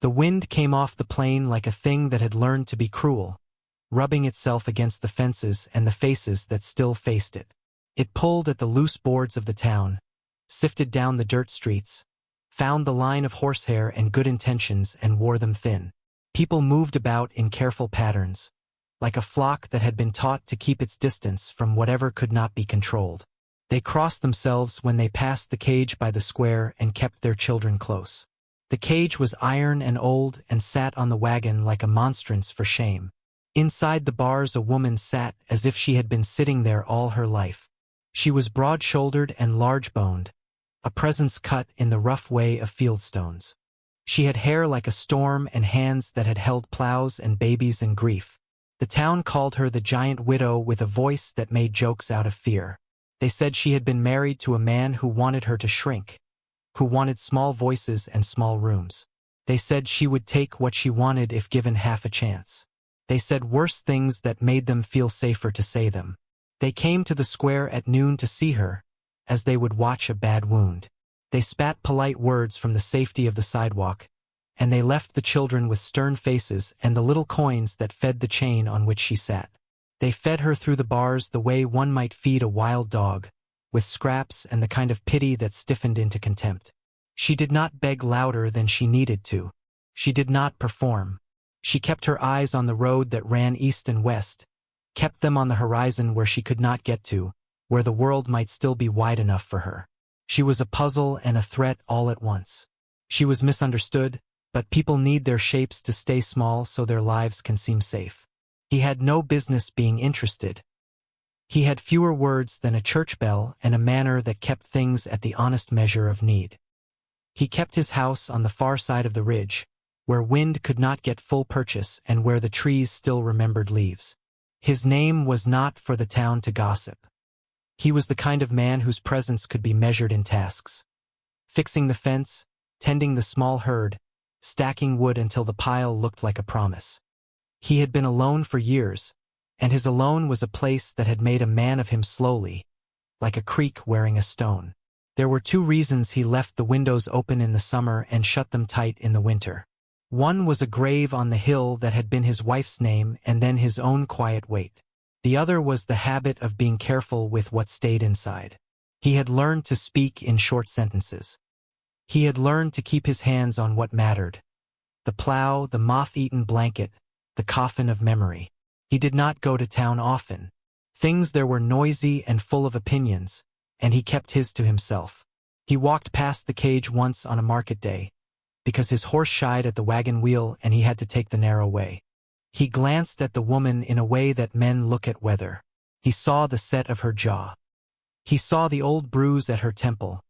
The wind came off the plain like a thing that had learned to be cruel, rubbing itself against the fences and the faces that still faced it. It pulled at the loose boards of the town, sifted down the dirt streets, found the line of horsehair and good intentions and wore them thin. People moved about in careful patterns, like a flock that had been taught to keep its distance from whatever could not be controlled. They crossed themselves when they passed the cage by the square and kept their children close. The cage was iron and old and sat on the wagon like a monstrance for shame. Inside the bars a woman sat as if she had been sitting there all her life. She was broad-shouldered and large-boned, a presence cut in the rough way of fieldstones. She had hair like a storm and hands that had held plows and babies and grief. The town called her the giant widow with a voice that made jokes out of fear. They said she had been married to a man who wanted her to shrink, who wanted small voices and small rooms. They said she would take what she wanted if given half a chance. They said worse things that made them feel safer to say them. They came to the square at noon to see her, as they would watch a bad wound. They spat polite words from the safety of the sidewalk, and they left the children with stern faces and the little coins that fed the chain on which she sat. They fed her through the bars the way one might feed a wild dog, with scraps and the kind of pity that stiffened into contempt. She did not beg louder than she needed to. She did not perform. She kept her eyes on the road that ran east and west, kept them on the horizon where she could not get to, where the world might still be wide enough for her. She was a puzzle and a threat all at once. She was misunderstood, but people need their shapes to stay small so their lives can seem safe. He had no business being interested. He had fewer words than a church bell and a manner that kept things at the honest measure of need. He kept his house on the far side of the ridge, where wind could not get full purchase and where the trees still remembered leaves. His name was not for the town to gossip. He was the kind of man whose presence could be measured in tasks. Fixing the fence, tending the small herd, stacking wood until the pile looked like a promise. He had been alone for years, and his alone was a place that had made a man of him slowly, like a creek wearing a stone. There were 2 reasons he left the windows open in the summer and shut them tight in the winter. One was a grave on the hill that had been his wife's name and then his own quiet weight. The other was the habit of being careful with what stayed inside. He had learned to speak in short sentences. He had learned to keep his hands on what mattered: the plow, the moth-eaten blanket, the coffin of memory. He did not go to town often. Things there were noisy and full of opinions, and he kept his to himself. He walked past the cage once on a market day, because his horse shied at the wagon wheel and he had to take the narrow way. He glanced at the woman in a way that men look at weather. He saw the set of her jaw. He saw the old bruise at her temple,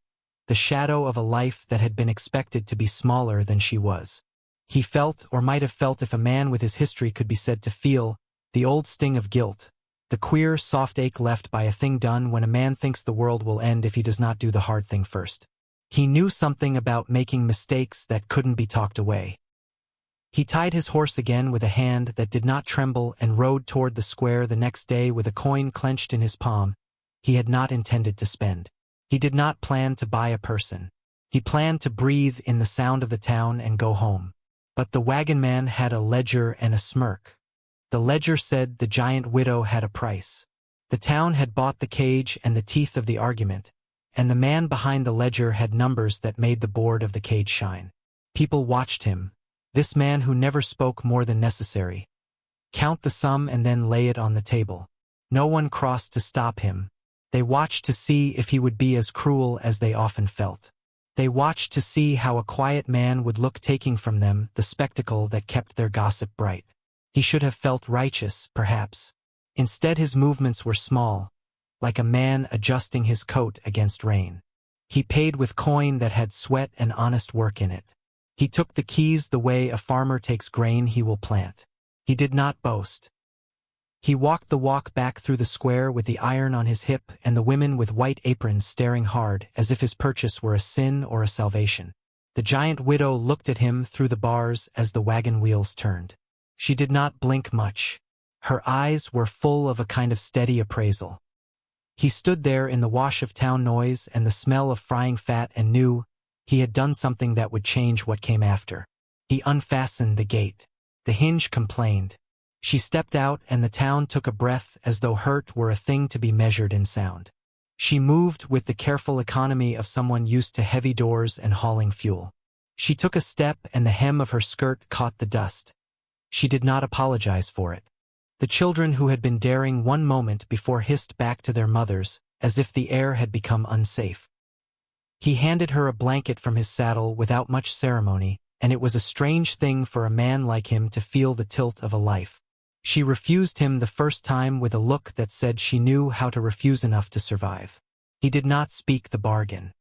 the shadow of a life that had been expected to be smaller than she was. He felt, or might have felt if a man with his history could be said to feel, the old sting of guilt, the queer, soft ache left by a thing done when a man thinks the world will end if he does not do the hard thing first. He knew something about making mistakes that couldn't be talked away. He tied his horse again with a hand that did not tremble and rode toward the square the next day with a coin clenched in his palm he had not intended to spend. He did not plan to buy a person. He planned to breathe in the sound of the town and go home. But the wagon man had a ledger and a smirk. The ledger said the giant widow had a price. The town had bought the cage and the teeth of the argument, and the man behind the ledger had numbers that made the board of the cage shine. People watched him, this man who never spoke more than necessary, count the sum and then lay it on the table. No one crossed to stop him. They watched to see if he would be as cruel as they often felt. They watched to see how a quiet man would look, taking from them the spectacle that kept their gossip bright. He should have felt righteous, perhaps. Instead, his movements were small, like a man adjusting his coat against rain. He paid with coin that had sweat and honest work in it. He took the keys the way a farmer takes grain he will plant. He did not boast. He walked the walk back through the square with the iron on his hip and the women with white aprons staring hard as if his purchase were a sin or a salvation. The giant widow looked at him through the bars as the wagon wheels turned. She did not blink much. Her eyes were full of a kind of steady appraisal. He stood there in the wash of town noise and the smell of frying fat and knew he had done something that would change what came after. He unfastened the gate. The hinge complained. She stepped out and the town took a breath as though hurt were a thing to be measured in sound. She moved with the careful economy of someone used to heavy doors and hauling fuel. She took a step and the hem of her skirt caught the dust. She did not apologize for it. The children who had been daring one moment before hissed back to their mothers, as if the air had become unsafe. He handed her a blanket from his saddle without much ceremony, and it was a strange thing for a man like him to feel the tilt of a life. She refused him the first time with a look that said she knew how to refuse enough to survive. He did not speak the bargain.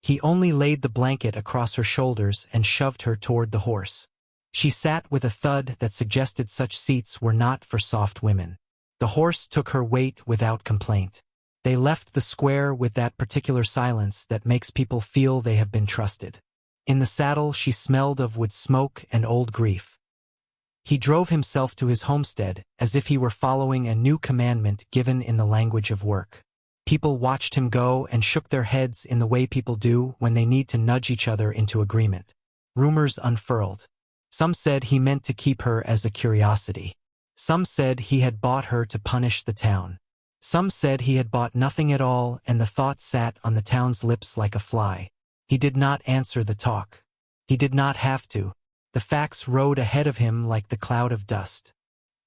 He only laid the blanket across her shoulders and shoved her toward the horse. She sat with a thud that suggested such seats were not for soft women. The horse took her weight without complaint. They left the square with that particular silence that makes people feel they have been trusted. In the saddle she smelled of wood smoke and old grief. He drove himself to his homestead as if he were following a new commandment given in the language of work. People watched him go and shook their heads in the way people do when they need to nudge each other into agreement. Rumors unfurled. Some said he meant to keep her as a curiosity. Some said he had bought her to punish the town. Some said he had bought nothing at all, and the thought sat on the town's lips like a fly. He did not answer the talk. He did not have to. The facts rode ahead of him like the cloud of dust.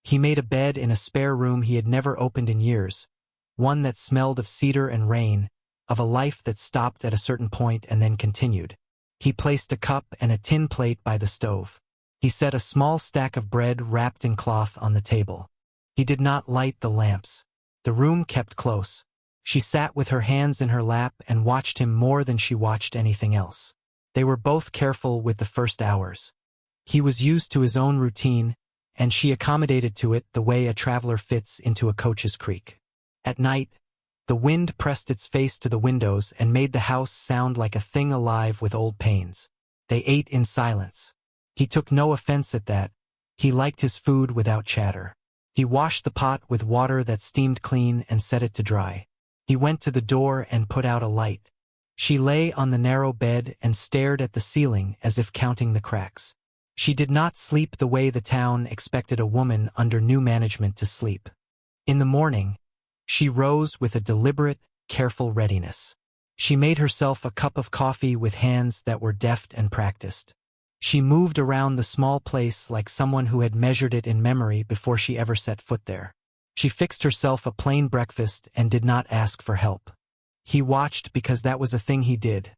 He made a bed in a spare room he had never opened in years, one that smelled of cedar and rain, of a life that stopped at a certain point and then continued. He placed a cup and a tin plate by the stove. He set a small stack of bread wrapped in cloth on the table. He did not light the lamps. The room kept close. She sat with her hands in her lap and watched him more than she watched anything else. They were both careful with the first hours. He was used to his own routine, and she accommodated to it the way a traveler fits into a coach's creak. At night, the wind pressed its face to the windows and made the house sound like a thing alive with old pains. They ate in silence. He took no offense at that. He liked his food without chatter. He washed the pot with water that steamed clean and set it to dry. He went to the door and put out a light. She lay on the narrow bed and stared at the ceiling as if counting the cracks. She did not sleep the way the town expected a woman under new management to sleep. In the morning, she rose with a deliberate, careful readiness. She made herself a cup of coffee with hands that were deft and practiced. She moved around the small place like someone who had measured it in memory before she ever set foot there. She fixed herself a plain breakfast and did not ask for help. He watched because that was a thing he did.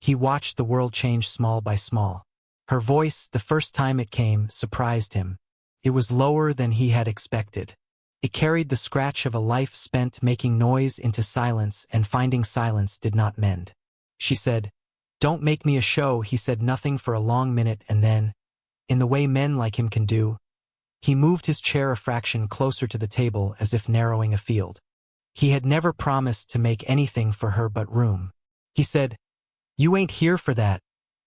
He watched the world change small by small. Her voice, the first time it came, surprised him. It was lower than he had expected. It carried the scratch of a life spent making noise into silence, and finding silence did not mend. She said, "Don't make me a show." He said nothing for a long minute and then, in the way men like him can do, he moved his chair a fraction closer to the table as if narrowing a field. He had never promised to make anything for her but room. He said, "You ain't here for that."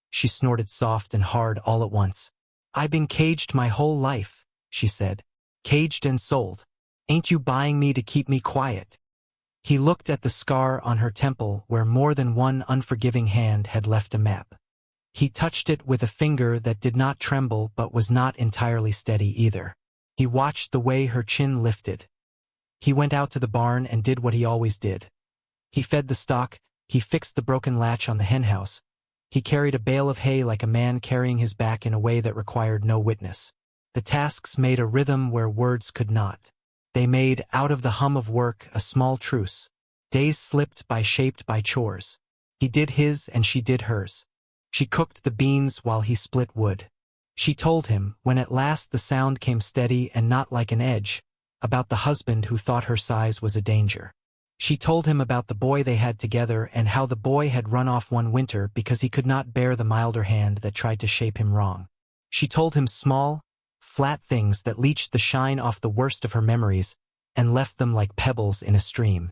She snorted soft and hard all at once. "I been caged my whole life," she said. "Caged and sold. Ain't you buying me to keep me quiet?" He looked at the scar on her temple where more than one unforgiving hand had left a map. He touched it with a finger that did not tremble but was not entirely steady either. He watched the way her chin lifted. He went out to the barn and did what he always did. He fed the stock, he fixed the broken latch on the henhouse. He carried a bale of hay like a man carrying his back in a way that required no witness. The tasks made a rhythm where words could not. They made, out of the hum of work, a small truce. Days slipped by shaped by chores. He did his and she did hers. She cooked the beans while he split wood. She told him, when at last the sound came steady and not like an edge, about the husband who thought her size was a danger. She told him about the boy they had together and how the boy had run off one winter because he could not bear the milder hand that tried to shape him wrong. She told him small, flat things that leached the shine off the worst of her memories and left them like pebbles in a stream.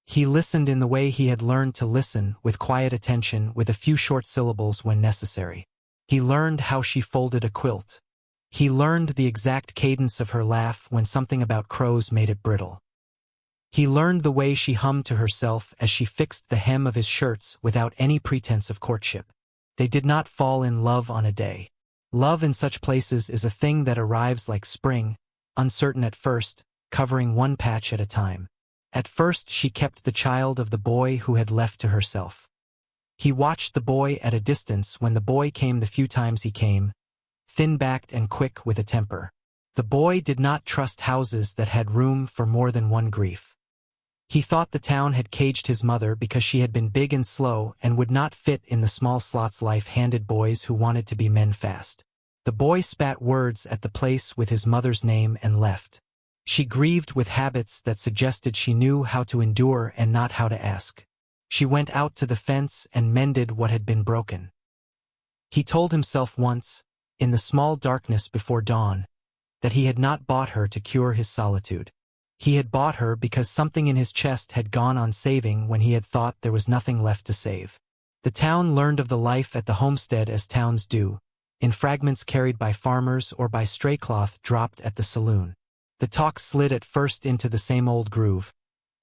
He listened in the way he had learned to listen, with quiet attention, with a few short syllables when necessary. He learned how she folded a quilt. He learned the exact cadence of her laugh when something about crows made it brittle. He learned the way she hummed to herself as she fixed the hem of his shirts without any pretense of courtship. They did not fall in love on a day. Love in such places is a thing that arrives like spring, uncertain at first, covering one patch at a time. At first she kept the child of the boy who had left to herself. He watched the boy at a distance when the boy came the few times he came, thin-backed and quick with a temper. The boy did not trust houses that had room for more than one grief. He thought the town had caged his mother because she had been big and slow and would not fit in the small slots life handed boys who wanted to be men fast. The boy spat words at the place with his mother's name and left. She grieved with habits that suggested she knew how to endure and not how to ask. She went out to the fence and mended what had been broken. He told himself once, in the small darkness before dawn, that he had not bought her to cure his solitude. He had bought her because something in his chest had gone on saving when he had thought there was nothing left to save. The town learned of the life at the homestead as towns do, in fragments carried by farmers or by stray cloth dropped at the saloon. The talk slid at first into the same old groove.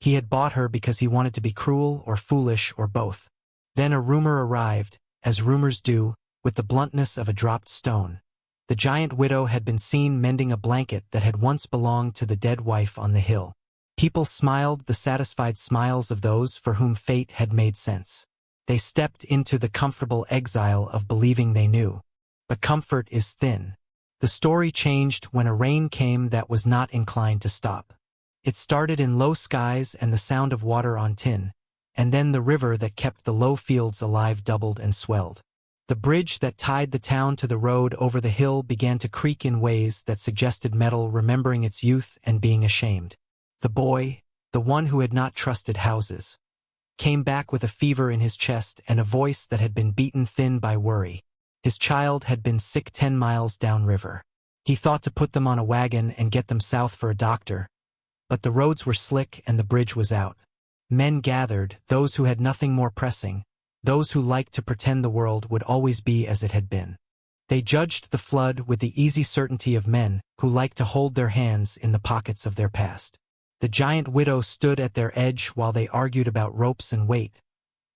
He had bought her because he wanted to be cruel or foolish or both. Then a rumor arrived, as rumors do, with the bluntness of a dropped stone. The giant widow had been seen mending a blanket that had once belonged to the dead wife on the hill. People smiled the satisfied smiles of those for whom fate had made sense. They stepped into the comfortable exile of believing they knew. But comfort is thin. The story changed when a rain came that was not inclined to stop. It started in low skies and the sound of water on tin, and then the river that kept the low fields alive doubled and swelled. The bridge that tied the town to the road over the hill began to creak in ways that suggested metal remembering its youth and being ashamed. The boy, the one who had not trusted houses, came back with a fever in his chest and a voice that had been beaten thin by worry. His child had been sick 10 miles downriver. He thought to put them on a wagon and get them south for a doctor, but the roads were slick and the bridge was out. Men gathered, those who had nothing more pressing, those who liked to pretend the world would always be as it had been. They judged the flood with the easy certainty of men who liked to hold their hands in the pockets of their past. The giant widow stood at their edge while they argued about ropes and weight,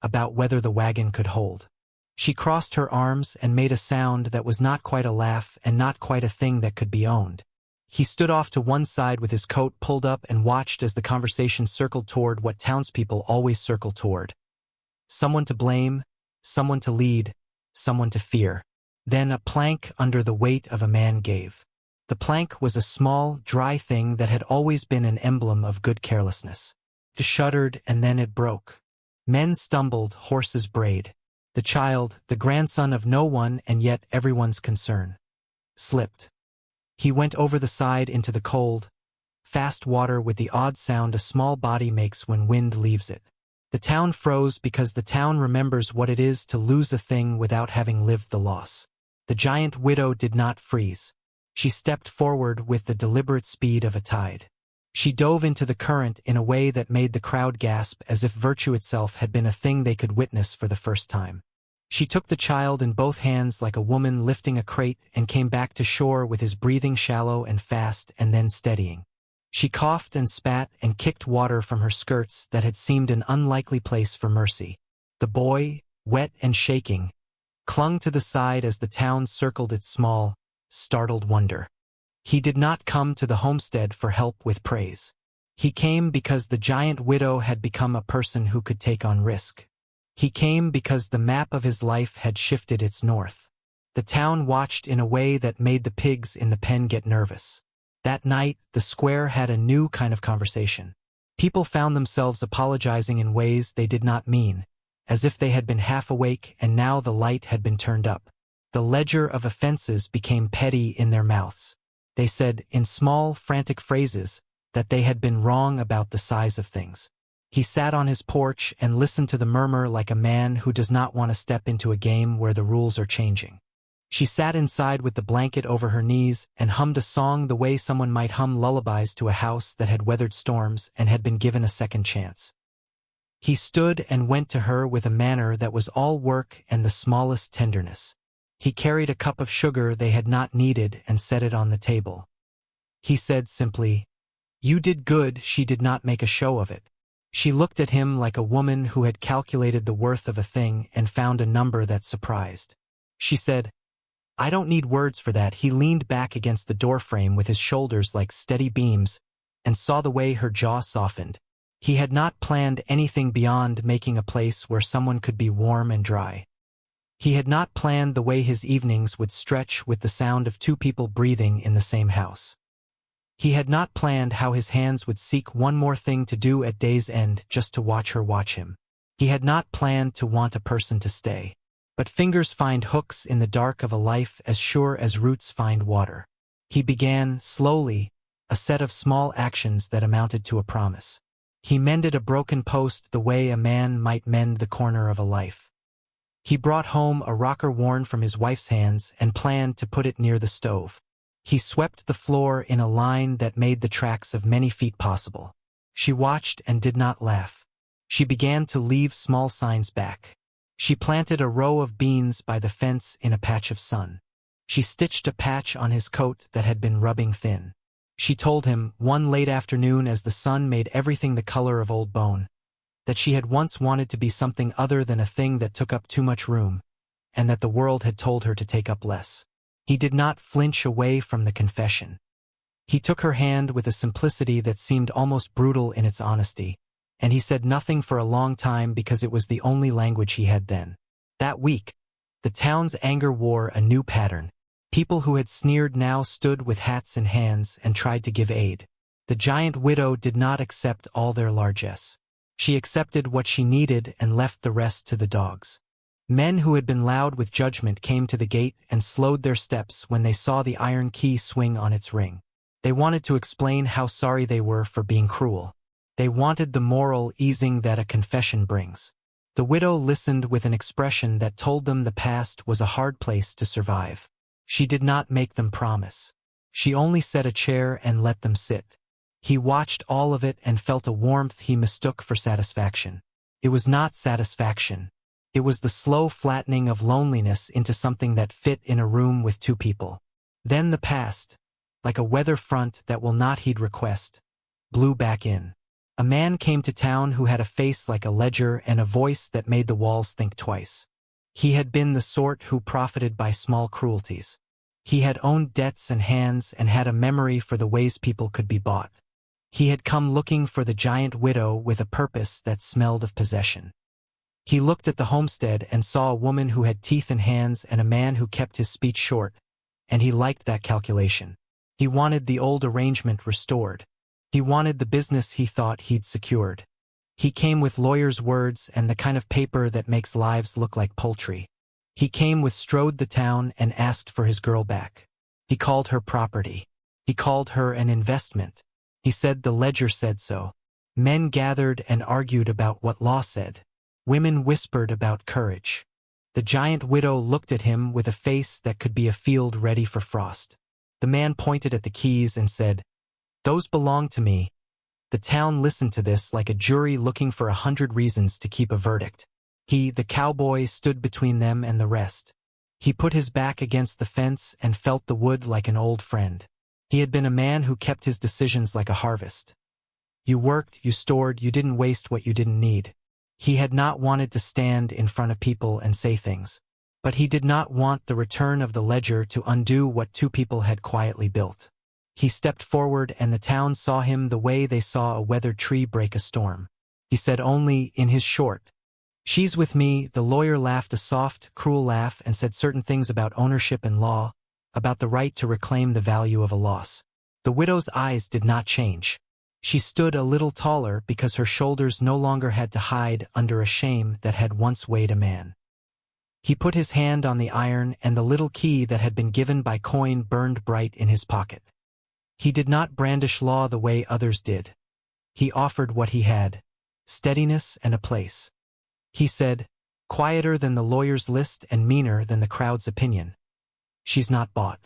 about whether the wagon could hold. She crossed her arms and made a sound that was not quite a laugh and not quite a thing that could be owned. He stood off to one side with his coat pulled up and watched as the conversation circled toward what townspeople always circle toward. Someone to blame, someone to lead, someone to fear. Then a plank under the weight of a man gave. The plank was a small, dry thing that had always been an emblem of good carelessness. It shuddered and then it broke. Men stumbled, horses brayed. The child, the grandson of no one and yet everyone's concern, slipped. He went over the side into the cold, fast water with the odd sound a small body makes when wind leaves it. The town froze because the town remembers what it is to lose a thing without having lived the loss. The giant widow did not freeze. She stepped forward with the deliberate speed of a tide. She dove into the current in a way that made the crowd gasp as if virtue itself had been a thing they could witness for the first time. She took the child in both hands like a woman lifting a crate and came back to shore with his breathing shallow and fast and then steadying. She coughed and spat and kicked water from her skirts that had seemed an unlikely place for mercy. The boy, wet and shaking, clung to the side as the town circled its small, startled wonder. He did not come to the homestead for help with praise. He came because the giant widow had become a person who could take on risk. He came because the map of his life had shifted its north. The town watched in a way that made the pigs in the pen get nervous. That night, the square had a new kind of conversation. People found themselves apologizing in ways they did not mean, as if they had been half awake and now the light had been turned up. The ledger of offenses became petty in their mouths. They said, in small, frantic phrases, that they had been wrong about the size of things. He sat on his porch and listened to the murmur like a man who does not want to step into a game where the rules are changing. She sat inside with the blanket over her knees and hummed a song the way someone might hum lullabies to a house that had weathered storms and had been given a second chance. He stood and went to her with a manner that was all work and the smallest tenderness. He carried a cup of sugar they had not needed and set it on the table. He said simply, "You did good." She did not make a show of it. She looked at him like a woman who had calculated the worth of a thing and found a number that surprised. She said, I don't need words for that. He leaned back against the doorframe with his shoulders like steady beams and saw the way her jaw softened. He had not planned anything beyond making a place where someone could be warm and dry. He had not planned the way his evenings would stretch with the sound of two people breathing in the same house. He had not planned how his hands would seek one more thing to do at day's end just to watch her watch him. He had not planned to want a person to stay. But fingers find hooks in the dark of a life as sure as roots find water. He began, slowly, a set of small actions that amounted to a promise. He mended a broken post the way a man might mend the corner of a life. He brought home a rocker worn from his wife's hands and planned to put it near the stove. He swept the floor in a line that made the tracks of many feet possible. She watched and did not laugh. She began to leave small signs back. She planted a row of beans by the fence in a patch of sun. She stitched a patch on his coat that had been rubbing thin. She told him, one late afternoon as the sun made everything the color of old bone, that she had once wanted to be something other than a thing that took up too much room, and that the world had told her to take up less. He did not flinch away from the confession. He took her hand with a simplicity that seemed almost brutal in its honesty, and he said nothing for a long time because it was the only language he had then. That week, the town's anger wore a new pattern. People who had sneered now stood with hats in hands and tried to give aid. The giant widow did not accept all their largesse. She accepted what she needed and left the rest to the dogs. Men who had been loud with judgment came to the gate and slowed their steps when they saw the iron key swing on its ring. They wanted to explain how sorry they were for being cruel. They wanted the moral easing that a confession brings. The widow listened with an expression that told them the past was a hard place to survive. She did not make them promise. She only set a chair and let them sit. He watched all of it and felt a warmth he mistook for satisfaction. It was not satisfaction. It was the slow flattening of loneliness into something that fit in a room with two people. Then the past, like a weather front that will not heed request, blew back in. A man came to town who had a face like a ledger and a voice that made the walls think twice. He had been the sort who profited by small cruelties. He had owned debts and hands and had a memory for the ways people could be bought. He had come looking for the giant widow with a purpose that smelled of possession. He looked at the homestead and saw a woman who had teeth and hands and a man who kept his speech short, and he liked that calculation. He wanted the old arrangement restored. He wanted the business he thought he'd secured. He came with lawyers' words and the kind of paper that makes lives look like poultry. He came with strode the town and asked for his girl back. He called her property. He called her an investment. He said the ledger said so. Men gathered and argued about what law said. Women whispered about courage. The giant widow looked at him with a face that could be a field ready for frost. The man pointed at the keys and said, "Those belong to me." The town listened to this like a jury looking for 100 reasons to keep a verdict. He, the cowboy, stood between them and the rest. He put his back against the fence and felt the wood like an old friend. He had been a man who kept his decisions like a harvest. You worked, you stored, you didn't waste what you didn't need. He had not wanted to stand in front of people and say things. But he did not want the return of the ledger to undo what two people had quietly built. He stepped forward and the town saw him the way they saw a weathered tree break a storm. He said only, in his short, "She's with me." The lawyer laughed a soft, cruel laugh and said certain things about ownership and law, about the right to reclaim the value of a loss. The widow's eyes did not change. She stood a little taller because her shoulders no longer had to hide under a shame that had once weighed a man. He put his hand on the iron and the little key that had been given by coin burned bright in his pocket. He did not brandish law the way others did. He offered what he had, steadiness and a place. He said, quieter than the lawyer's list and meaner than the crowd's opinion, "She's not bought.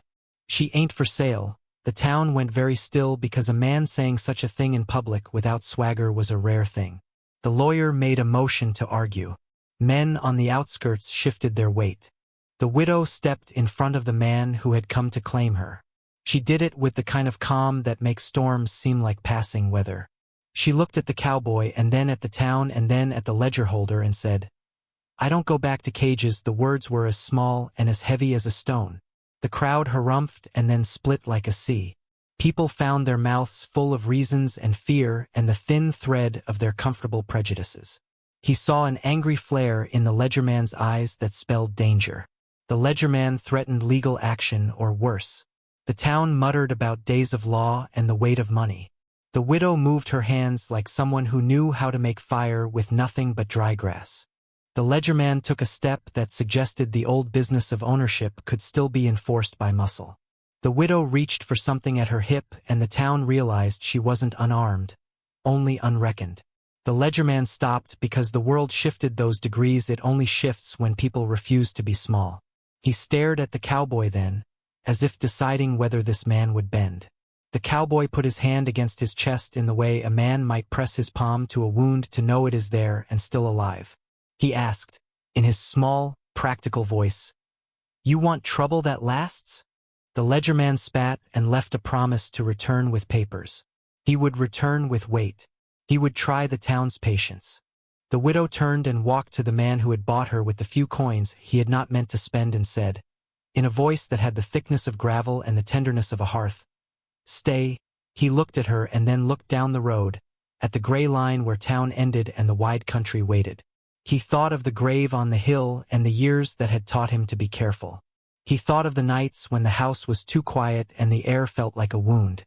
She ain't for sale." The town went very still because a man saying such a thing in public without swagger was a rare thing. The lawyer made a motion to argue. Men on the outskirts shifted their weight. The widow stepped in front of the man who had come to claim her. She did it with the kind of calm that makes storms seem like passing weather. She looked at the cowboy and then at the town and then at the ledger holder and said, "I don't go back to cages." The words were as small and as heavy as a stone. The crowd harumphed and then split like a sea. People found their mouths full of reasons and fear and the thin thread of their comfortable prejudices. He saw an angry flare in the ledgerman's eyes that spelled danger. The ledgerman threatened legal action or worse. The town muttered about days of law and the weight of money. The widow moved her hands like someone who knew how to make fire with nothing but dry grass. The ledgerman took a step that suggested the old business of ownership could still be enforced by muscle. The widow reached for something at her hip and the town realized she wasn't unarmed, only unreckoned. The ledgerman stopped because the world shifted those degrees it only shifts when people refuse to be small. He stared at the cowboy then, as if deciding whether this man would bend. The cowboy put his hand against his chest in the way a man might press his palm to a wound to know it is there and still alive. He asked, in his small, practical voice, "You want trouble that lasts?" The ledgerman spat and left a promise to return with papers. He would return with weight. He would try the town's patience. The widow turned and walked to the man who had bought her with the few coins he had not meant to spend and said, in a voice that had the thickness of gravel and the tenderness of a hearth, "Stay." He looked at her and then looked down the road, at the gray line where town ended and the wide country waited. He thought of the grave on the hill and the years that had taught him to be careful. He thought of the nights when the house was too quiet and the air felt like a wound.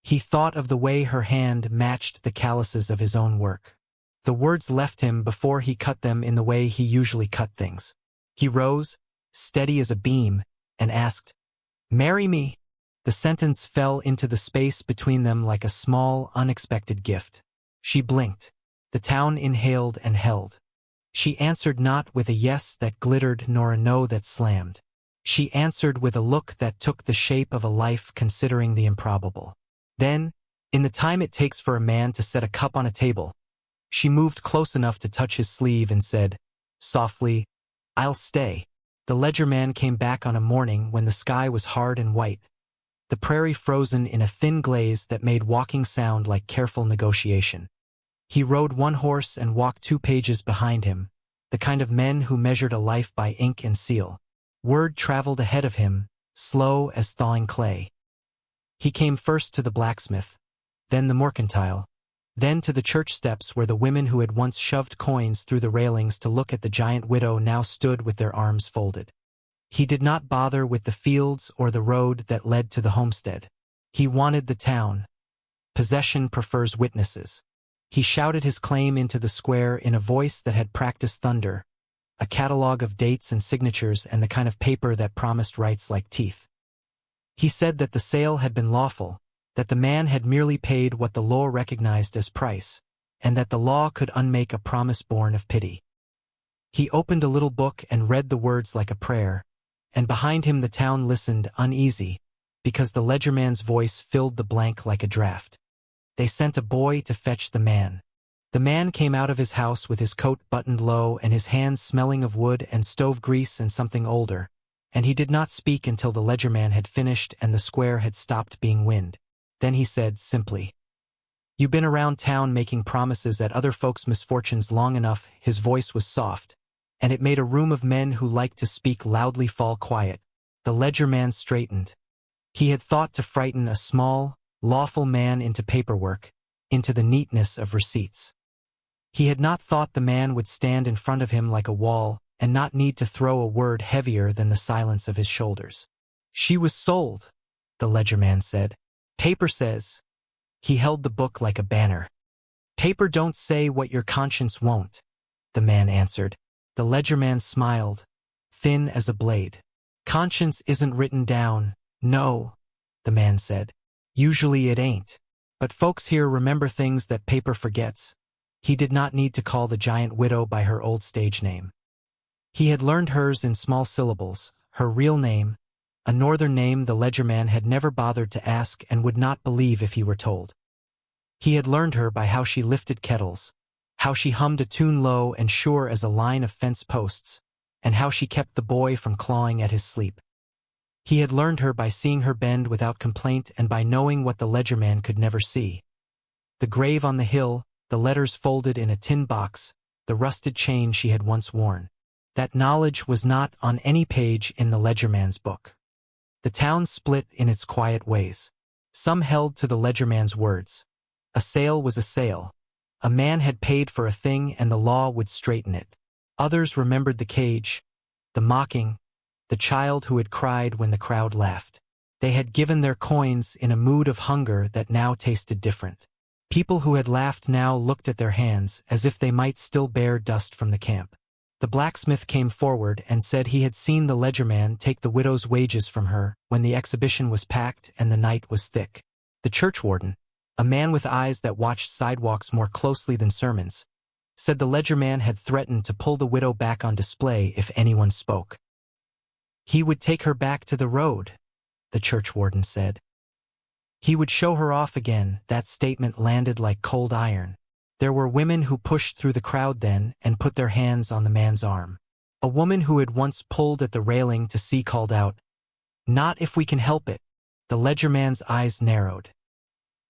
He thought of the way her hand matched the calluses of his own work. The words left him before he cut them in the way he usually cut things. He rose, steady as a beam, and asked, "Marry me?" The sentence fell into the space between them like a small, unexpected gift. She blinked. The town inhaled and held. She answered not with a yes that glittered nor a no that slammed. She answered with a look that took the shape of a life considering the improbable. Then, in the time it takes for a man to set a cup on a table, she moved close enough to touch his sleeve and said, softly, "I'll stay." The ledgerman came back on a morning when the sky was hard and white, the prairie frozen in a thin glaze that made walking sound like careful negotiation. He rode one horse and walked 2 pages behind him, the kind of men who measured a life by ink and seal. Word traveled ahead of him, slow as thawing clay. He came first to the blacksmith, then the mercantile, then to the church steps where the women who had once shoved coins through the railings to look at the giant widow now stood with their arms folded. He did not bother with the fields or the road that led to the homestead. He wanted the town. Possession prefers witnesses. He shouted his claim into the square in a voice that had practiced thunder, a catalogue of dates and signatures and the kind of paper that promised rights like teeth. He said that the sale had been lawful, that the man had merely paid what the law recognized as price, and that the law could unmake a promise born of pity. He opened a little book and read the words like a prayer, and behind him the town listened uneasy, because the ledgerman's voice filled the blank like a draft. They sent a boy to fetch the man. The man came out of his house with his coat buttoned low and his hands smelling of wood and stove grease and something older, and he did not speak until the ledgerman had finished and the square had stopped being wind. Then he said simply, "You been around town making promises at other folks' misfortunes long enough." His voice was soft, and it made a room of men who liked to speak loudly fall quiet. The ledgerman straightened. He had thought to frighten a small, lawful man into paperwork, into the neatness of receipts. He had not thought the man would stand in front of him like a wall and not need to throw a word heavier than the silence of his shoulders. "She was sold," the ledgerman said. "Paper says." He held the book like a banner. "Paper don't say what your conscience won't," the man answered. The ledgerman smiled, thin as a blade. "Conscience isn't written down, no," the man said. "Usually it ain't. But folks here remember things that paper forgets." He did not need to call the giant widow by her old stage name. He had learned hers in small syllables, her real name, a northern name the ledgerman had never bothered to ask and would not believe if he were told. He had learned her by how she lifted kettles, how she hummed a tune low and sure as a line of fence posts, and how she kept the boy from clawing at his sleep. He had learned her by seeing her bend without complaint and by knowing what the ledgerman could never see. The grave on the hill, the letters folded in a tin box, the rusted chain she had once worn. That knowledge was not on any page in the ledgerman's book. The town split in its quiet ways. Some held to the ledgerman's words. A sale was a sale. A man had paid for a thing and the law would straighten it. Others remembered the cage, the mocking, the child who had cried when the crowd laughed. They had given their coins in a mood of hunger that now tasted different. People who had laughed now looked at their hands as if they might still bear dust from the camp. The blacksmith came forward and said he had seen the ledgerman take the widow's wages from her when the exhibition was packed and the night was thick. The churchwarden, a man with eyes that watched sidewalks more closely than sermons, said the ledgerman had threatened to pull the widow back on display if anyone spoke. He would take her back to the road, the churchwarden said. He would show her off again. That statement landed like cold iron. There were women who pushed through the crowd then and put their hands on the man's arm. A woman who had once pulled at the railing to see called out, "Not if we can help it." The ledgerman's eyes narrowed.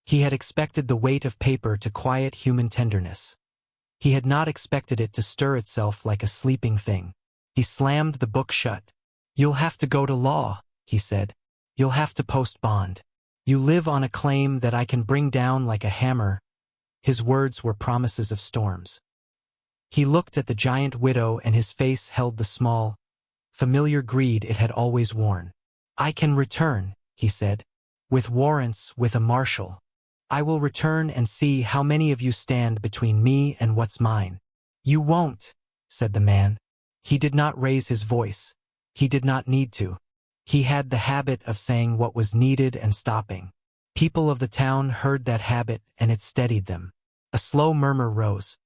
He had expected the weight of paper to quiet human tenderness. He had not expected it to stir itself like a sleeping thing. He slammed the book shut. "You'll have to go to law," he said. "You'll have to post bond. You live on a claim that I can bring down like a hammer." His words were promises of storms. He looked at the giant widow and his face held the small, familiar greed it had always worn. "I can return," he said. "With warrants, with a marshal. I will return and see how many of you stand between me and what's mine." "You won't," said the man. He did not raise his voice. He did not need to. He had the habit of saying what was needed and stopping. People of the town heard that habit and it steadied them. A slow murmur rose.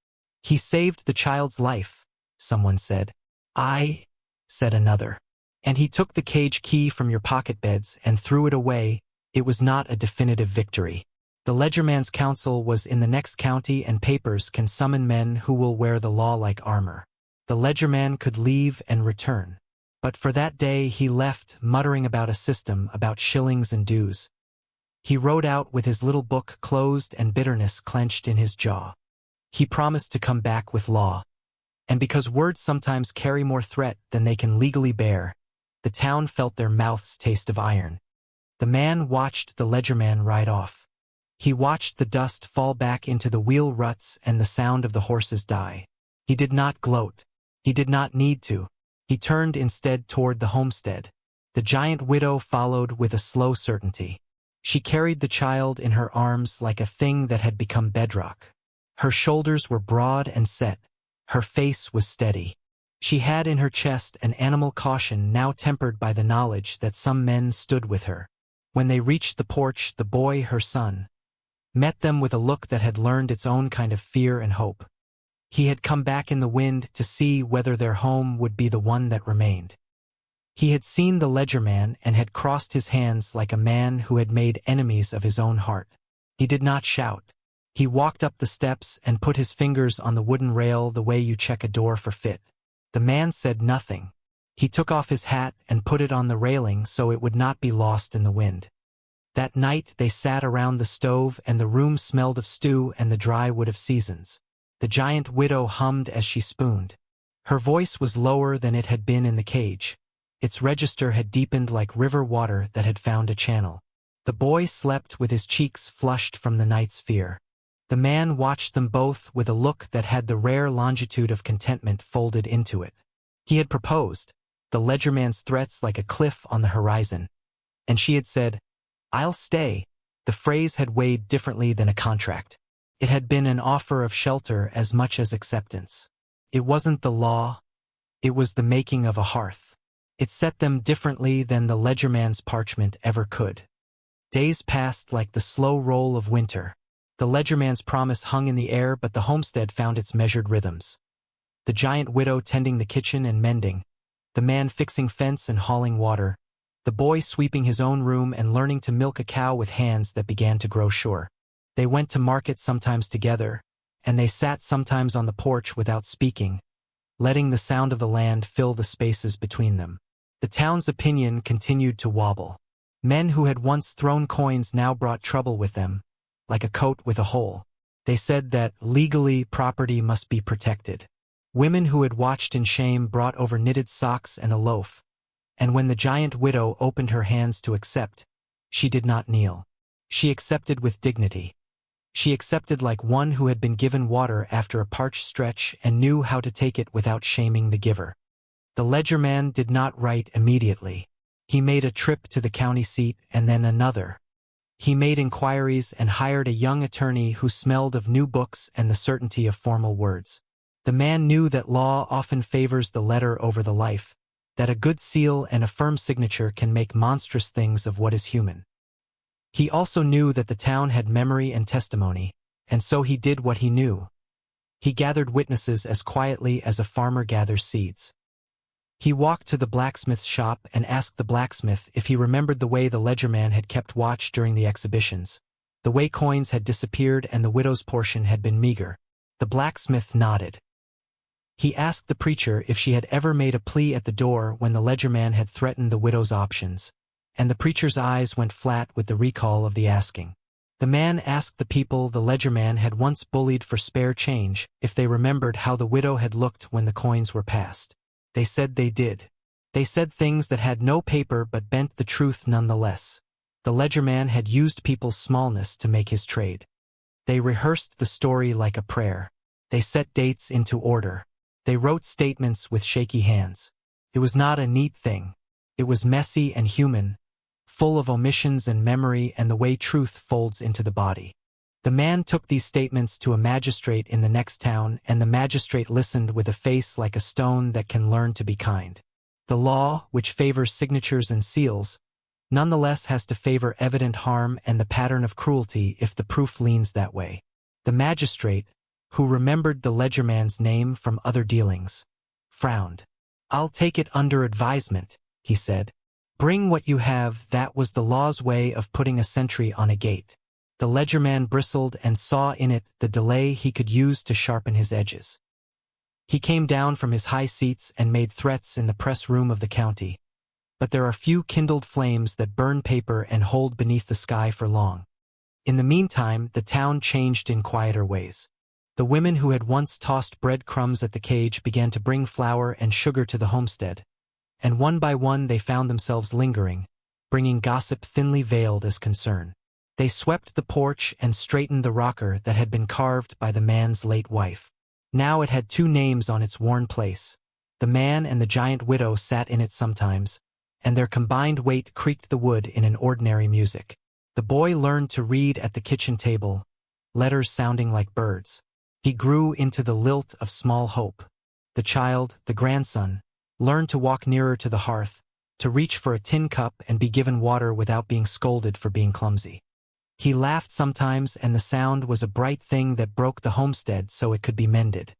"He saved the child's life," someone said. "Aye," said another. "And he took the cage key from your pocket beds and threw it away." It was not a definitive victory. The ledgerman's counsel was in the next county and papers can summon men who will wear the law like armor. The ledgerman could leave and return. But for that day he left, muttering about a system, about shillings and dues. He rode out with his little book closed and bitterness clenched in his jaw. He promised to come back with law. And because words sometimes carry more threat than they can legally bear, the town felt their mouths taste of iron. The man watched the ledgerman ride off. He watched the dust fall back into the wheel ruts and the sound of the horses die. He did not gloat. He did not need to. He turned instead toward the homestead. The giant widow followed with a slow certainty. She carried the child in her arms like a thing that had become bedrock. Her shoulders were broad and set. Her face was steady. She had in her chest an animal caution now tempered by the knowledge that some men stood with her. When they reached the porch, the boy, her son, met them with a look that had learned its own kind of fear and hope. He had come back in the wind to see whether their home would be the one that remained. He had seen the ledgerman and had crossed his hands like a man who had made enemies of his own heart. He did not shout. He walked up the steps and put his fingers on the wooden rail the way you check a door for fit. The man said nothing. He took off his hat and put it on the railing so it would not be lost in the wind. That night they sat around the stove and the room smelled of stew and the dry wood of seasons. The giant widow hummed as she spooned. Her voice was lower than it had been in the cage. Its register had deepened like river water that had found a channel. The boy slept with his cheeks flushed from the night's fear. The man watched them both with a look that had the rare longitude of contentment folded into it. He had proposed, the ledgerman's threats like a cliff on the horizon. And she had said, "I'll stay." The phrase had weighed differently than a contract. It had been an offer of shelter as much as acceptance. It wasn't the law. It was the making of a hearth. It set them differently than the ledgerman's parchment ever could. Days passed like the slow roll of winter. The ledgerman's promise hung in the air, but the homestead found its measured rhythms. The giant widow tending the kitchen and mending, the man fixing fence and hauling water, the boy sweeping his own room and learning to milk a cow with hands that began to grow sure. They went to market sometimes together, and they sat sometimes on the porch without speaking, letting the sound of the land fill the spaces between them. The town's opinion continued to wobble. Men who had once thrown coins now brought trouble with them, like a coat with a hole. They said that, legally, property must be protected. Women who had watched in shame brought over knitted socks and a loaf. And when the giant widow opened her hands to accept, she did not kneel. She accepted with dignity. She accepted like one who had been given water after a parched stretch and knew how to take it without shaming the giver. The ledgerman did not write immediately. He made a trip to the county seat and then another. He made inquiries and hired a young attorney who smelled of new books and the certainty of formal words. The man knew that law often favors the letter over the life, that a good seal and a firm signature can make monstrous things of what is human. He also knew that the town had memory and testimony, and so he did what he knew. He gathered witnesses as quietly as a farmer gathers seeds. He walked to the blacksmith's shop and asked the blacksmith if he remembered the way the ledgerman had kept watch during the exhibitions, the way coins had disappeared and the widow's portion had been meager. The blacksmith nodded. He asked the preacher if she had ever made a plea at the door when the ledgerman had threatened the widow's options, and the preacher's eyes went flat with the recall of the asking. The man asked the people the ledgerman had once bullied for spare change if they remembered how the widow had looked when the coins were passed. They said they did. They said things that had no paper but bent the truth nonetheless. The ledgerman had used people's smallness to make his trade. They rehearsed the story like a prayer. They set dates into order. They wrote statements with shaky hands. It was not a neat thing. It was messy and human, full of omissions and memory and the way truth folds into the body. The man took these statements to a magistrate in the next town, and the magistrate listened with a face like a stone that can learn to be kind. The law, which favors signatures and seals, nonetheless has to favor evident harm and the pattern of cruelty if the proof leans that way. The magistrate, who remembered the ledgerman's name from other dealings, frowned. "I'll take it under advisement," he said. "Bring what you have." That was the law's way of putting a sentry on a gate. The ledgerman bristled and saw in it the delay he could use to sharpen his edges. He came down from his high seats and made threats in the press room of the county. But there are few kindled flames that burn paper and hold beneath the sky for long. In the meantime, the town changed in quieter ways. The women who had once tossed breadcrumbs at the cage began to bring flour and sugar to the homestead, and one by one they found themselves lingering, bringing gossip thinly veiled as concern. They swept the porch and straightened the rocker that had been carved by the man's late wife. Now it had two names on its worn place. The man and the giant widow sat in it sometimes, and their combined weight creaked the wood in an ordinary music. The boy learned to read at the kitchen table, letters sounding like birds. He grew into the lilt of small hope. The child, the grandson, learned to walk nearer to the hearth, to reach for a tin cup and be given water without being scolded for being clumsy. He laughed sometimes, and the sound was a bright thing that broke the homestead so it could be mended.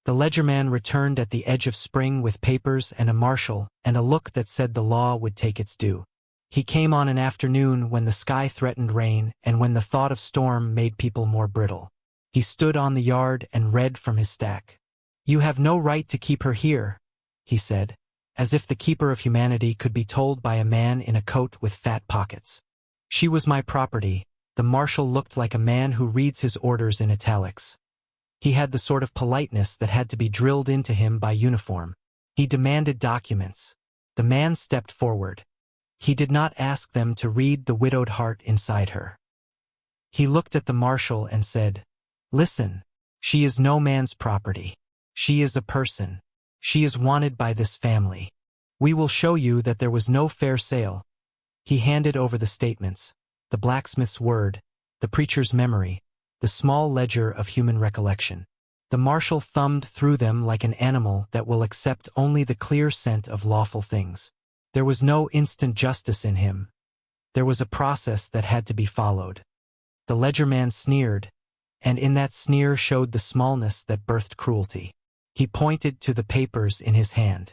The ledgerman returned at the edge of spring with papers and a marshal and a look that said the law would take its due. He came on an afternoon when the sky threatened rain and when the thought of storm made people more brittle. He stood on the yard and read from his stack. "You have no right to keep her here," he said, as if the keeper of humanity could be told by a man in a coat with fat pockets. "She was my property." The marshal looked like a man who reads his orders in italics. He had the sort of politeness that had to be drilled into him by uniform. He demanded documents. The man stepped forward. He did not ask them to read the widowed heart inside her. He looked at the marshal and said, "Listen, she is no man's property. She is a person. She is wanted by this family. We will show you that there was no fair sale." He handed over the statements, the blacksmith's word, the preacher's memory, the small ledger of human recollection. The marshal thumbed through them like an animal that will accept only the clear scent of lawful things. There was no instant justice in him. There was a process that had to be followed. The ledgerman sneered, and in that sneer showed the smallness that birthed cruelty. He pointed to the papers in his hand.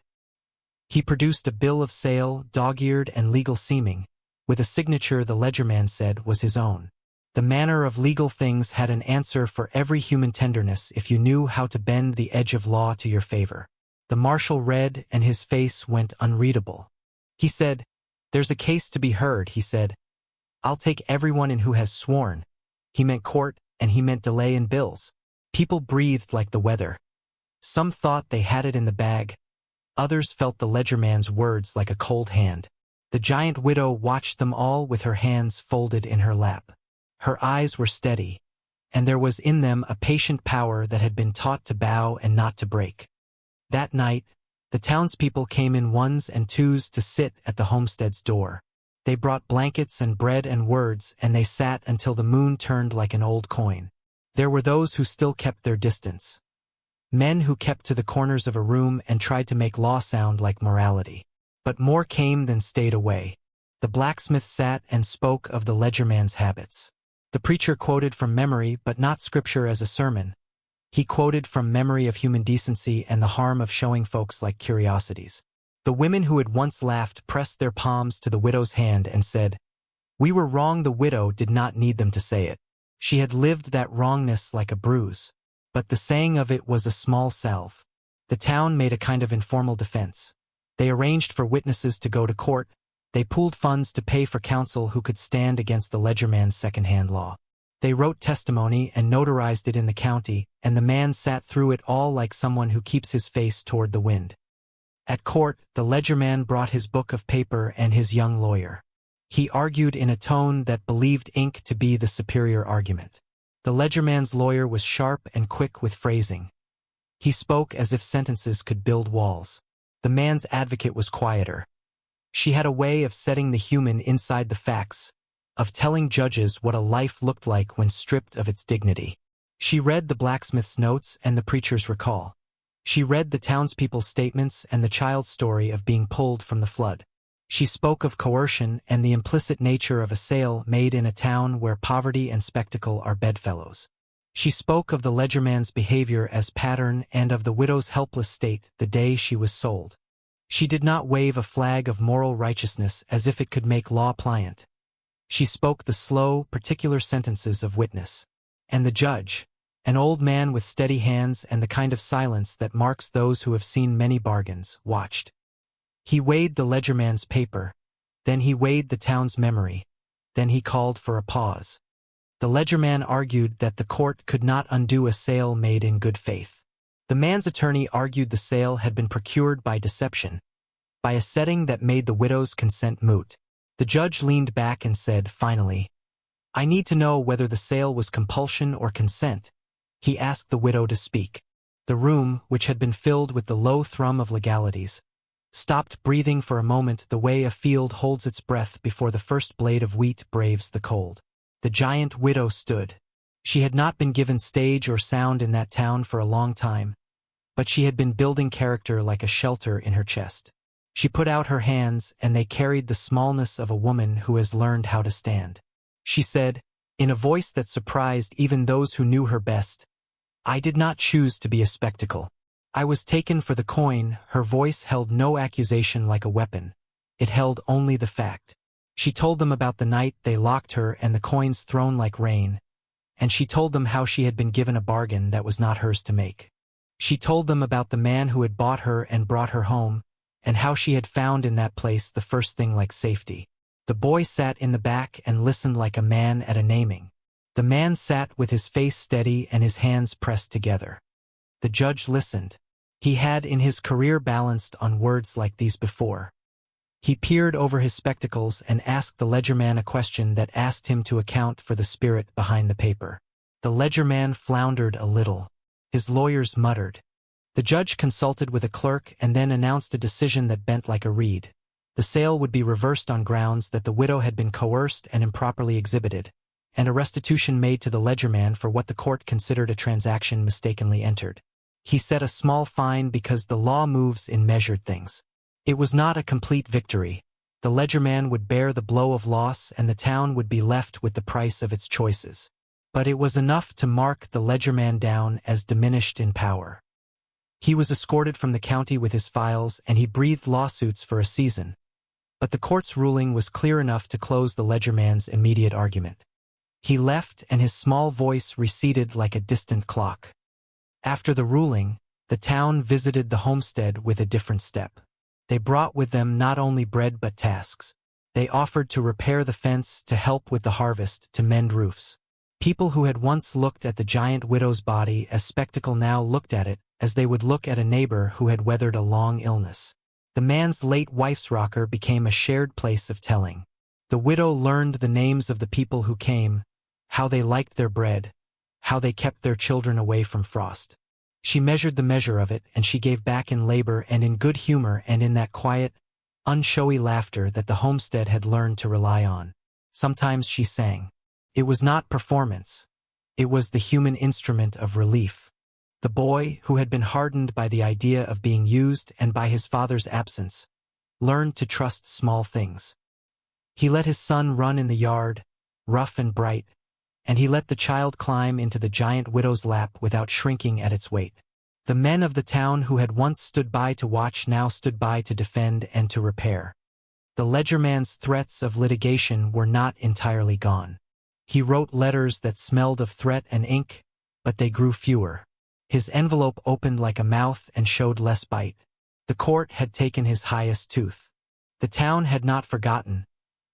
He produced a bill of sale, dog-eared and legal seeming, with a signature the ledgerman said was his own. The manner of legal things had an answer for every human tenderness if you knew how to bend the edge of law to your favor. The marshal read, and his face went unreadable. He said, "There's a case to be heard," he said. "I'll take everyone in who has sworn." He meant court, and he meant delay in bills. People breathed like the weather. Some thought they had it in the bag. Others felt the ledgerman's words like a cold hand. The giant widow watched them all with her hands folded in her lap. Her eyes were steady, and there was in them a patient power that had been taught to bow and not to break. That night, the townspeople came in ones and twos to sit at the homestead's door. They brought blankets and bread and words, and they sat until the moon turned like an old coin. There were those who still kept their distance. Men who kept to the corners of a room and tried to make law sound like morality. But more came than stayed away. The blacksmith sat and spoke of the ledgerman's habits. The preacher quoted from memory, but not scripture as a sermon. He quoted from memory of human decency and the harm of showing folks like curiosities. The women who had once laughed pressed their palms to the widow's hand and said, "We were wrong." The widow did not need them to say it. She had lived that wrongness like a bruise. But the saying of it was a small salve. The town made a kind of informal defense. They arranged for witnesses to go to court. They pooled funds to pay for counsel who could stand against the ledgerman's second-hand law. They wrote testimony and notarized it in the county, and the man sat through it all like someone who keeps his face toward the wind. At court, the ledgerman brought his book of paper and his young lawyer. He argued in a tone that believed ink to be the superior argument. The ledgerman's lawyer was sharp and quick with phrasing. He spoke as if sentences could build walls. The man's advocate was quieter. She had a way of setting the human inside the facts, of telling judges what a life looked like when stripped of its dignity. She read the blacksmith's notes and the preacher's recall. She read the townspeople's statements and the child's story of being pulled from the flood. She spoke of coercion and the implicit nature of a sale made in a town where poverty and spectacle are bedfellows. She spoke of the ledgerman's behavior as pattern and of the widow's helpless state the day she was sold. She did not wave a flag of moral righteousness as if it could make law pliant. She spoke the slow, particular sentences of witness. And the judge, an old man with steady hands and the kind of silence that marks those who have seen many bargains, watched. He weighed the ledgerman's paper, then he weighed the town's memory, then he called for a pause. The ledgerman argued that the court could not undo a sale made in good faith. The man's attorney argued the sale had been procured by deception, by a setting that made the widow's consent moot. The judge leaned back and said, finally, "I need to know whether the sale was compulsion or consent." He asked the widow to speak. The room, which had been filled with the low thrum of legalities, stopped breathing for a moment the way a field holds its breath before the first blade of wheat braves the cold. The giant widow stood. She had not been given stage or sound in that town for a long time, but she had been building character like a shelter in her chest. She put out her hands, and they carried the smallness of a woman who has learned how to stand. She said, in a voice that surprised even those who knew her best, "I did not choose to be a spectacle. I was taken for the coin." Her voice held no accusation like a weapon. It held only the fact. She told them about the night they locked her and the coins thrown like rain, and she told them how she had been given a bargain that was not hers to make. She told them about the man who had bought her and brought her home, and how she had found in that place the first thing like safety. The boy sat in the back and listened like a man at a naming. The man sat with his face steady and his hands pressed together. The judge listened. He had in his career balanced on words like these before. He peered over his spectacles and asked the ledgerman a question that asked him to account for the spirit behind the paper. The ledgerman floundered a little. His lawyers muttered. The judge consulted with a clerk and then announced a decision that bent like a reed. The sale would be reversed on grounds that the widow had been coerced and improperly exhibited, and a restitution made to the ledgerman for what the court considered a transaction mistakenly entered. He set a small fine because the law moves in measured things. It was not a complete victory. The ledgerman would bear the blow of loss and the town would be left with the price of its choices. But it was enough to mark the ledgerman down as diminished in power. He was escorted from the county with his files and he breathed lawsuits for a season. But the court's ruling was clear enough to close the ledgerman's immediate argument. He left and his small voice receded like a distant clock. After the ruling, the town visited the homestead with a different step. They brought with them not only bread but tasks. They offered to repair the fence, to help with the harvest, to mend roofs. People who had once looked at the giant widow's body as spectacle now looked at it as they would look at a neighbor who had weathered a long illness. The man's late wife's rocker became a shared place of telling. The widow learned the names of the people who came, how they liked their bread, how they kept their children away from frost. She measured the measure of it, and she gave back in labor and in good humor and in that quiet, unshowy laughter that the homestead had learned to rely on. Sometimes she sang. It was not performance. It was the human instrument of relief. The boy, who had been hardened by the idea of being used and by his father's absence, learned to trust small things. He let his son run in the yard, rough and bright, and he let the child climb into the giant widow's lap without shrinking at its weight. The men of the town who had once stood by to watch now stood by to defend and to repair. The ledgerman's threats of litigation were not entirely gone. He wrote letters that smelled of threat and ink, but they grew fewer. His envelope opened like a mouth and showed less bite. The court had taken his highest tooth. The town had not forgotten,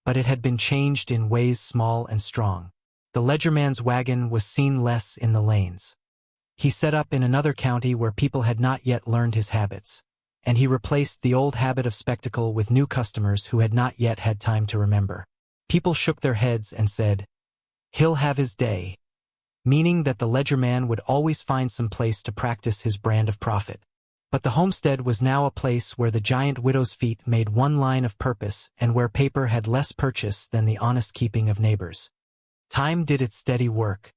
but it had been changed in ways small and strong. The ledgerman's wagon was seen less in the lanes. He set up in another county where people had not yet learned his habits, and he replaced the old habit of spectacle with new customers who had not yet had time to remember. People shook their heads and said, "He'll have his day," meaning that the ledgerman would always find some place to practice his brand of profit. But the homestead was now a place where the giant widow's feet made one line of purpose and where paper had less purchase than the honest keeping of neighbors. Time did its steady work.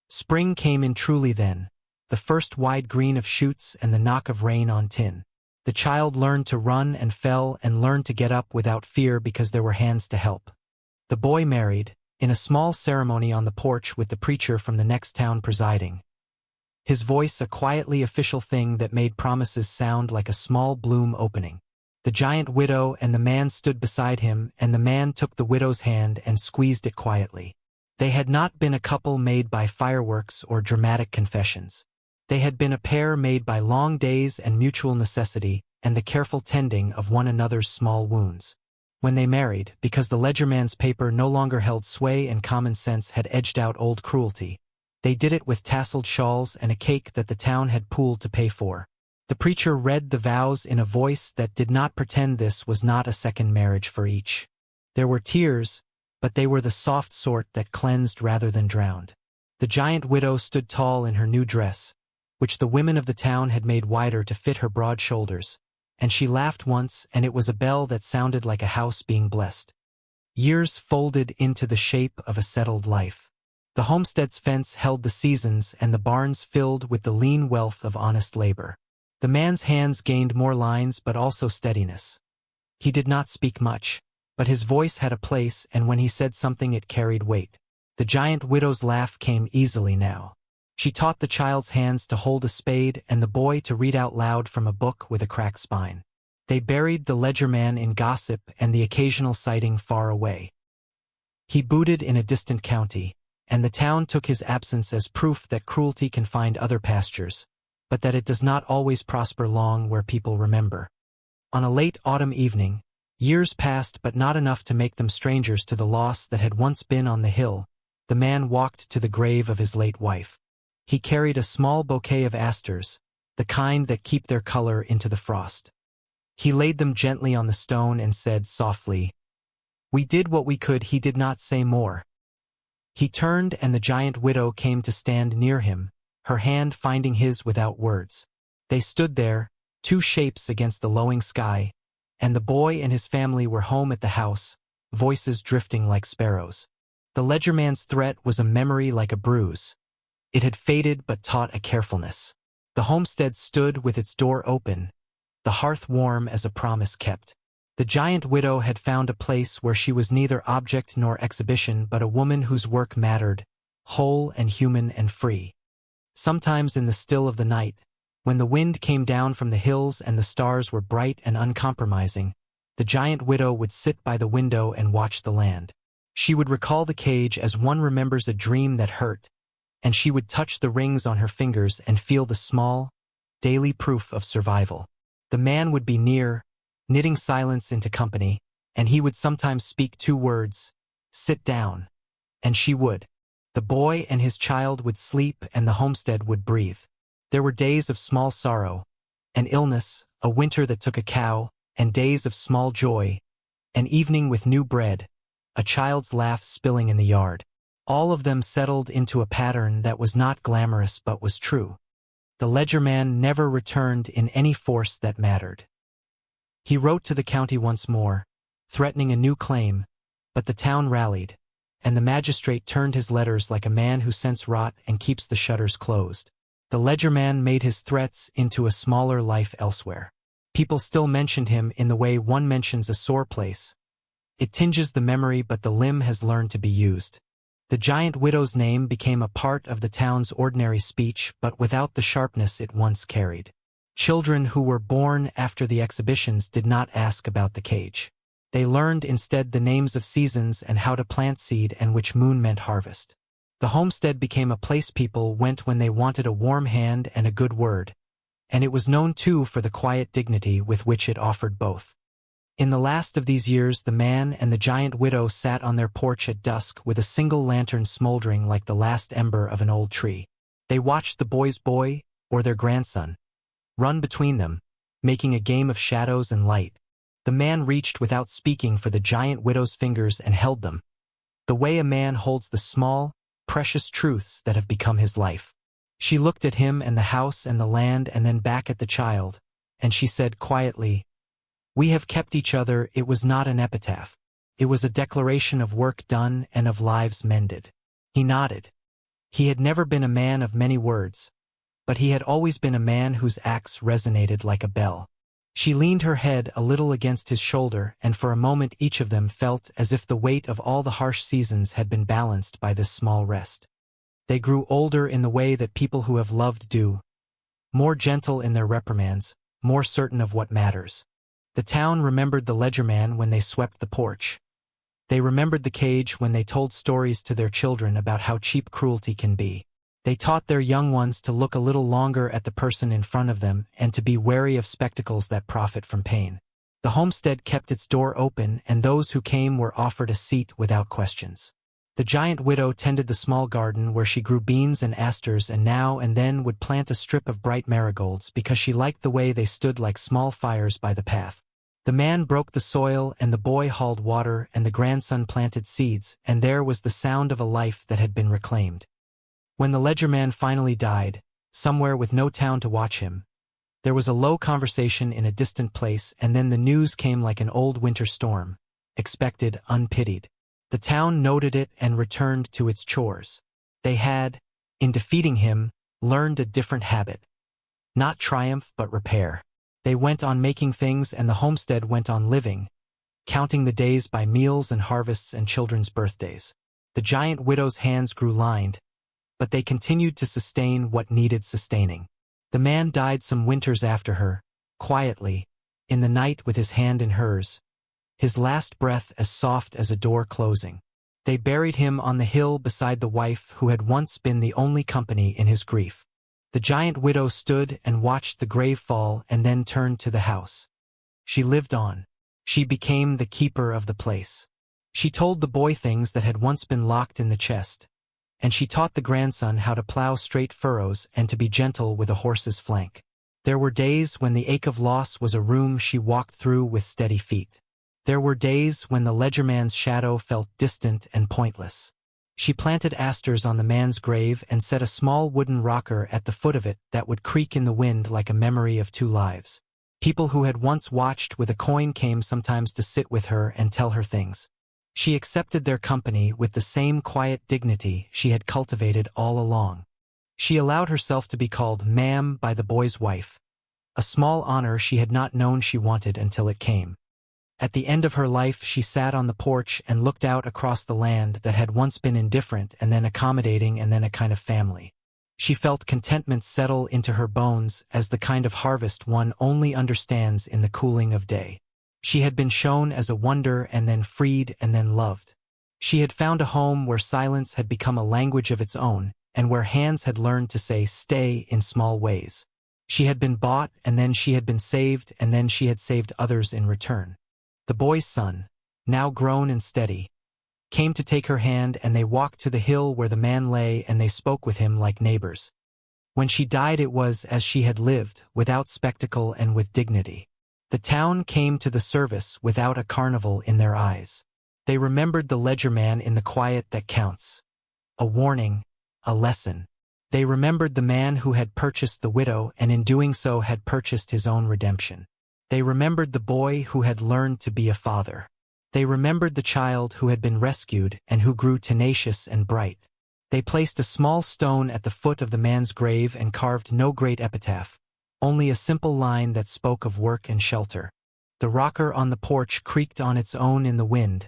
Spring came in truly then, the first wide green of shoots and the knock of rain on tin. The child learned to run and fell and learned to get up without fear because there were hands to help. The boy married, in a small ceremony on the porch with the preacher from the next town presiding. His voice a quietly official thing that made promises sound like a small bloom opening. The giant widow and the man stood beside him, and the man took the widow's hand and squeezed it quietly. They had not been a couple made by fireworks or dramatic confessions. They had been a pair made by long days and mutual necessity and the careful tending of one another's small wounds. When they married, because the ledgerman's paper no longer held sway and common sense had edged out old cruelty, they did it with tasseled shawls and a cake that the town had pooled to pay for. The preacher read the vows in a voice that did not pretend this was not a second marriage for each. There were tears, but they were the soft sort that cleansed rather than drowned. The giant widow stood tall in her new dress, which the women of the town had made wider to fit her broad shoulders, and she laughed once, and it was a bell that sounded like a house being blessed. Years folded into the shape of a settled life. The homestead's fence held the seasons and the barns filled with the lean wealth of honest labor. The man's hands gained more lines but also steadiness. He did not speak much, but his voice had a place, and when he said something it carried weight. The giant widow's laugh came easily now. She taught the child's hands to hold a spade and the boy to read out loud from a book with a cracked spine. They buried the ledgerman in gossip and the occasional sighting far away. He booted in a distant county, and the town took his absence as proof that cruelty can find other pastures, but that it does not always prosper long where people remember. On a late autumn evening, years passed but not enough to make them strangers to the loss that had once been on the hill, the man walked to the grave of his late wife. He carried a small bouquet of asters, the kind that keep their color into the frost. He laid them gently on the stone and said softly, "We did what we could." He did not say more. He turned and the giant widow came to stand near him, her hand finding his without words. They stood there, two shapes against the lowing sky, and the boy and his family were home at the house, voices drifting like sparrows. The ledgerman's threat was a memory like a bruise. It had faded but taught a carefulness. The homestead stood with its door open, the hearth warm as a promise kept. The giant widow had found a place where she was neither object nor exhibition but a woman whose work mattered, whole and human and free. Sometimes in the still of the night, when the wind came down from the hills and the stars were bright and uncompromising, the giant widow would sit by the window and watch the land. She would recall the cage as one remembers a dream that hurt, and she would touch the rings on her fingers and feel the small, daily proof of survival. The man would be near, knitting silence into company, and he would sometimes speak two words, "Sit down," and she would. The boy and his child would sleep and the homestead would breathe. There were days of small sorrow, an illness, a winter that took a cow, and days of small joy, an evening with new bread, a child's laugh spilling in the yard. All of them settled into a pattern that was not glamorous but was true. The ledgerman never returned in any force that mattered. He wrote to the county once more, threatening a new claim, but the town rallied, and the magistrate turned his letters like a man who scents rot and keeps the shutters closed. The ledgerman made his threats into a smaller life elsewhere. People still mentioned him in the way one mentions a sore place. It tinges the memory, but the limb has learned to be used. The giant widow's name became a part of the town's ordinary speech, but without the sharpness it once carried. Children who were born after the exhibitions did not ask about the cage. They learned instead the names of seasons and how to plant seed and which moon meant harvest. The homestead became a place people went when they wanted a warm hand and a good word, and it was known too for the quiet dignity with which it offered both. In the last of these years, the man and the giant widow sat on their porch at dusk with a single lantern smoldering like the last ember of an old tree. They watched the boy's boy, or their grandson, run between them, making a game of shadows and light. The man reached without speaking for the giant widow's fingers and held them, the way a man holds the small, precious truths that have become his life. She looked at him and the house and the land and then back at the child, and she said quietly, "We have kept each other." It was not an epitaph. It was a declaration of work done and of lives mended. He nodded. He had never been a man of many words, but he had always been a man whose acts resonated like a bell. She leaned her head a little against his shoulder, and for a moment each of them felt as if the weight of all the harsh seasons had been balanced by this small rest. They grew older in the way that people who have loved do, more gentle in their reprimands, more certain of what matters. The town remembered the ledgerman when they swept the porch. They remembered the cage when they told stories to their children about how cheap cruelty can be. They taught their young ones to look a little longer at the person in front of them and to be wary of spectacles that profit from pain. The homestead kept its door open, and those who came were offered a seat without questions. The giant widow tended the small garden where she grew beans and asters, and now and then would plant a strip of bright marigolds because she liked the way they stood like small fires by the path. The man broke the soil, and the boy hauled water, and the grandson planted seeds, and there was the sound of a life that had been reclaimed. When the ledgerman finally died, somewhere with no town to watch him, there was a low conversation in a distant place, and then the news came like an old winter storm, expected, unpitied. The town noted it and returned to its chores. They had, in defeating him, learned a different habit. Not triumph, but repair. They went on making things, and the homestead went on living, counting the days by meals and harvests and children's birthdays. The giant widow's hands grew lined, but they continued to sustain what needed sustaining. The man died some winters after her, quietly, in the night with his hand in hers, his last breath as soft as a door closing. They buried him on the hill beside the wife who had once been the only company in his grief. The giant widow stood and watched the grave fall and then turned to the house. She lived on. She became the keeper of the place. She told the boy things that had once been locked in the chest, and she taught the grandson how to plow straight furrows and to be gentle with a horse's flank. There were days when the ache of loss was a room she walked through with steady feet. There were days when the ledgerman's shadow felt distant and pointless. She planted asters on the man's grave and set a small wooden rocker at the foot of it that would creak in the wind like a memory of two lives. People who had once watched with a coin came sometimes to sit with her and tell her things. She accepted their company with the same quiet dignity she had cultivated all along. She allowed herself to be called ma'am by the boy's wife, a small honor she had not known she wanted until it came. At the end of her life, she sat on the porch and looked out across the land that had once been indifferent and then accommodating and then a kind of family. She felt contentment settle into her bones as the kind of harvest one only understands in the cooling of day. She had been shown as a wonder and then freed and then loved. She had found a home where silence had become a language of its own and where hands had learned to say stay in small ways. She had been bought, and then she had been saved, and then she had saved others in return. The boy's son, now grown and steady, came to take her hand, and they walked to the hill where the man lay, and they spoke with him like neighbors. When she died it was as she had lived, without spectacle and with dignity. The town came to the service without a carnival in their eyes. They remembered the ledgerman in the quiet that counts. A warning, a lesson. They remembered the man who had purchased the widow and in doing so had purchased his own redemption. They remembered the boy who had learned to be a father. They remembered the child who had been rescued and who grew tenacious and bright. They placed a small stone at the foot of the man's grave and carved no great epitaph, only a simple line that spoke of work and shelter. The rocker on the porch creaked on its own in the wind,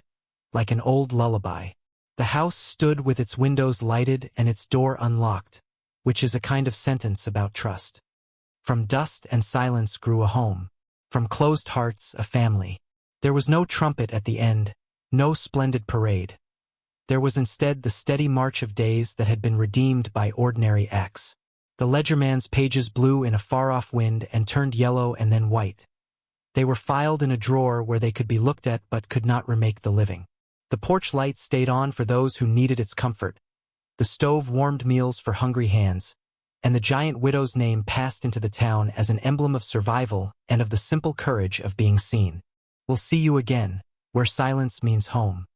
like an old lullaby. The house stood with its windows lighted and its door unlocked, which is a kind of sentence about trust. From dust and silence grew a home. From closed hearts, a family. There was no trumpet at the end, no splendid parade. There was instead the steady march of days that had been redeemed by ordinary acts. The ledgerman's pages blew in a far-off wind and turned yellow and then white. They were filed in a drawer where they could be looked at but could not remake the living. The porch light stayed on for those who needed its comfort. The stove warmed meals for hungry hands, and the giant widow's name passed into the town as an emblem of survival and of the simple courage of being seen. We'll see you again, where silence means home.